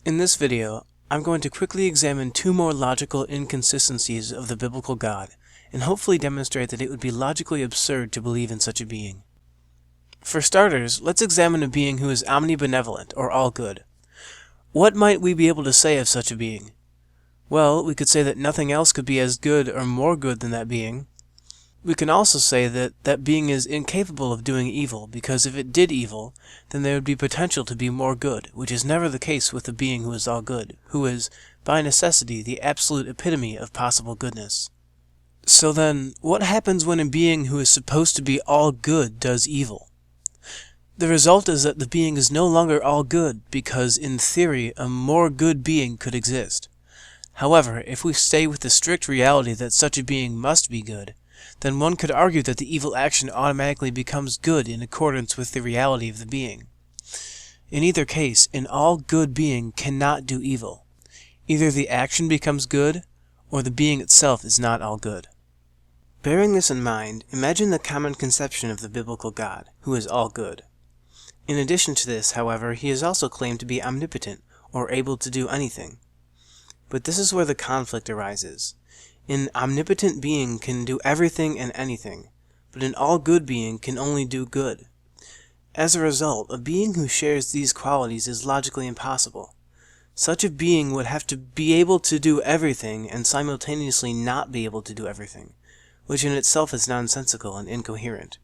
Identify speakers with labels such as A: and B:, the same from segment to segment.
A: In this video, I'm going to quickly examine two more logical inconsistencies of the biblical God, and hopefully demonstrate that it would be logically absurd to believe in such a being. For starters, let's examine a being who is omnibenevolent, or all-good. What might we be able to say of such a being? Well, we could say that nothing else could be as good or more good than that being. We can also say that that being is incapable of doing evil, because if it did evil, then there would be potential to be more good, which is never the case with the being who is all good, who is, by necessity, the absolute epitome of possible goodness. So then, what happens when a being who is supposed to be all good does evil? The result is that the being is no longer all good, because, in theory, a more good being could exist. However, if we stay with the strict reality that such a being must be good, then one could argue that the evil action automatically becomes good in accordance with the reality of the being. In either case, an all-good being cannot do evil. Either the action becomes good, or the being itself is not all good. Bearing this in mind, imagine the common conception of the biblical God, who is all good. In addition to this, however, he is also claimed to be omnipotent, or able to do anything. But this is where the conflict arises. An omnipotent being can do everything and anything, but an all-good being can only do good. As a result, a being who shares these qualities is logically impossible. Such a being would have to be able to do everything and simultaneously not be able to do everything, which in itself is nonsensical and incoherent.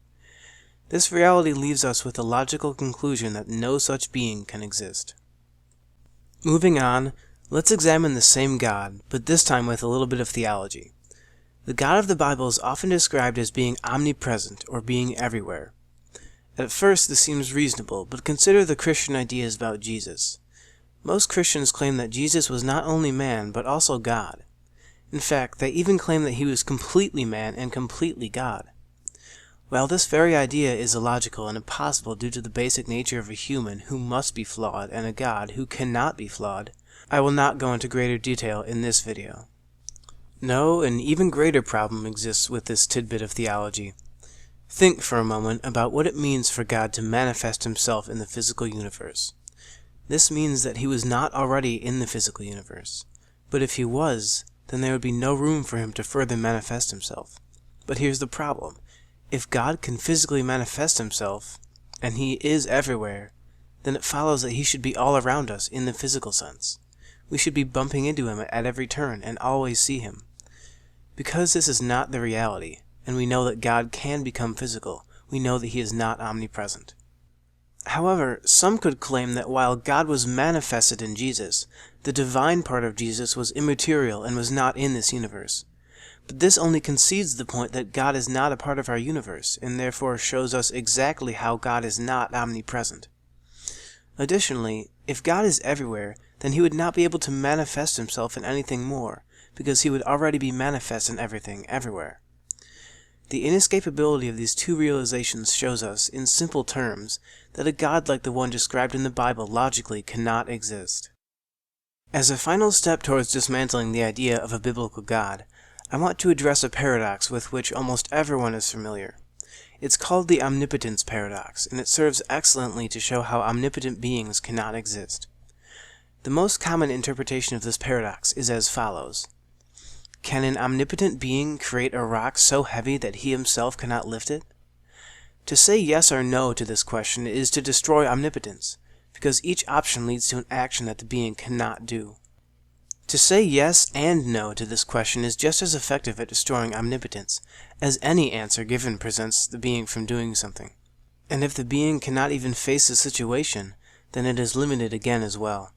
A: This reality leaves us with the logical conclusion that no such being can exist. Moving on, let's examine the same God, but this time with a little bit of theology. The God of the Bible is often described as being omnipresent, or being everywhere. At first this seems reasonable, but consider the Christian ideas about Jesus. Most Christians claim that Jesus was not only man, but also God. In fact, they even claim that he was completely man and completely God. While this very idea is illogical and impossible due to the basic nature of a human who must be flawed and a God who cannot be flawed, I will not go into greater detail in this video. No, an even greater problem exists with this tidbit of theology. Think for a moment about what it means for God to manifest himself in the physical universe. This means that he was not already in the physical universe. But if he was, then there would be no room for him to further manifest himself. But here's the problem. If God can physically manifest himself, and he is everywhere, then it follows that he should be all around us in the physical sense. We should be bumping into him at every turn and always see him. Because this is not the reality, and we know that God can become physical, we know that he is not omnipresent. However, some could claim that while God was manifested in Jesus, the divine part of Jesus was immaterial and was not in this universe. But this only concedes the point that God is not a part of our universe, and therefore shows us exactly how God is not omnipresent. Additionally, if God is everywhere, then he would not be able to manifest himself in anything more, because he would already be manifest in everything, everywhere. The inescapability of these two realizations shows us, in simple terms, that a God like the one described in the Bible logically cannot exist. As a final step towards dismantling the idea of a biblical God, I want to address a paradox with which almost everyone is familiar. It's called the omnipotence paradox, and it serves excellently to show how omnipotent beings cannot exist. The most common interpretation of this paradox is as follows. Can an omnipotent being create a rock so heavy that he himself cannot lift it? To say yes or no to this question is to destroy omnipotence, because each option leads to an action that the being cannot do. To say yes and no to this question is just as effective at destroying omnipotence, as any answer given prevents the being from doing something. And if the being cannot even face the situation, then it is limited again as well.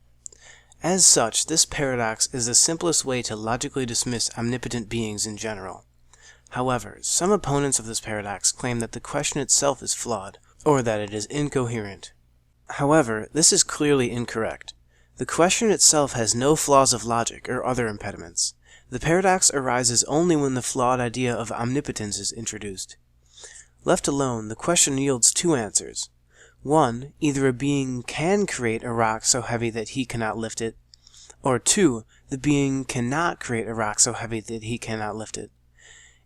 A: As such, this paradox is the simplest way to logically dismiss omnipotent beings in general. However, some opponents of this paradox claim that the question itself is flawed, or that it is incoherent. However, this is clearly incorrect. The question itself has no flaws of logic or other impediments. The paradox arises only when the flawed idea of omnipotence is introduced. Left alone, the question yields two answers. One, either a being can create a rock so heavy that he cannot lift it, or two, the being cannot create a rock so heavy that he cannot lift it.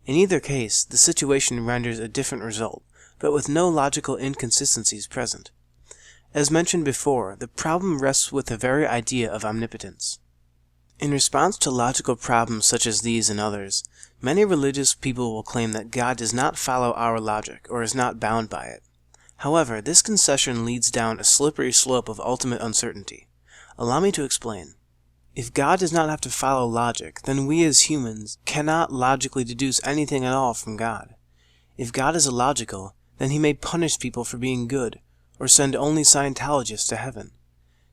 A: In either case, the situation renders a different result, but with no logical inconsistencies present. As mentioned before, the problem rests with the very idea of omnipotence. In response to logical problems such as these and others, many religious people will claim that God does not follow our logic or is not bound by it. However, this concession leads down a slippery slope of ultimate uncertainty. Allow me to explain. If God does not have to follow logic, then we as humans cannot logically deduce anything at all from God. If God is illogical, then he may punish people for being good, or send only Scientologists to heaven.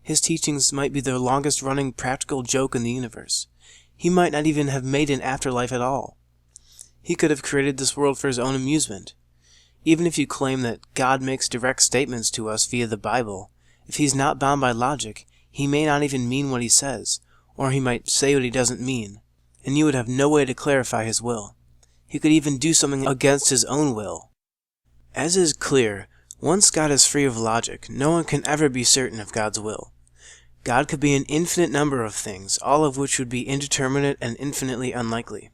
A: His teachings might be the longest-running practical joke in the universe. He might not even have made an afterlife at all. He could have created this world for his own amusement. Even if you claim that God makes direct statements to us via the Bible, if he's not bound by logic, he may not even mean what he says, or he might say what he doesn't mean, and you would have no way to clarify his will. He could even do something against his own will. As is clear, once God is free of logic, no one can ever be certain of God's will. God could be an infinite number of things, all of which would be indeterminate and infinitely unlikely.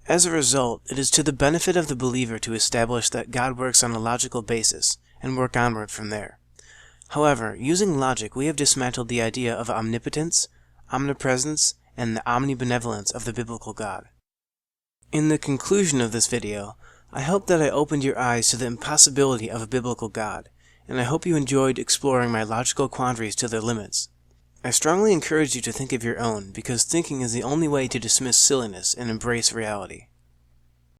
A: As a result, it is to the benefit of the believer to establish that God works on a logical basis, and work onward from there. However, using logic, we have dismantled the idea of omnipotence, omnipresence, and the omnibenevolence of the biblical God. In the conclusion of this video, I hope that I opened your eyes to the impossibility of a biblical God, and I hope you enjoyed exploring my logical quandaries to their limits. I strongly encourage you to think of your own, because thinking is the only way to dismiss silliness and embrace reality.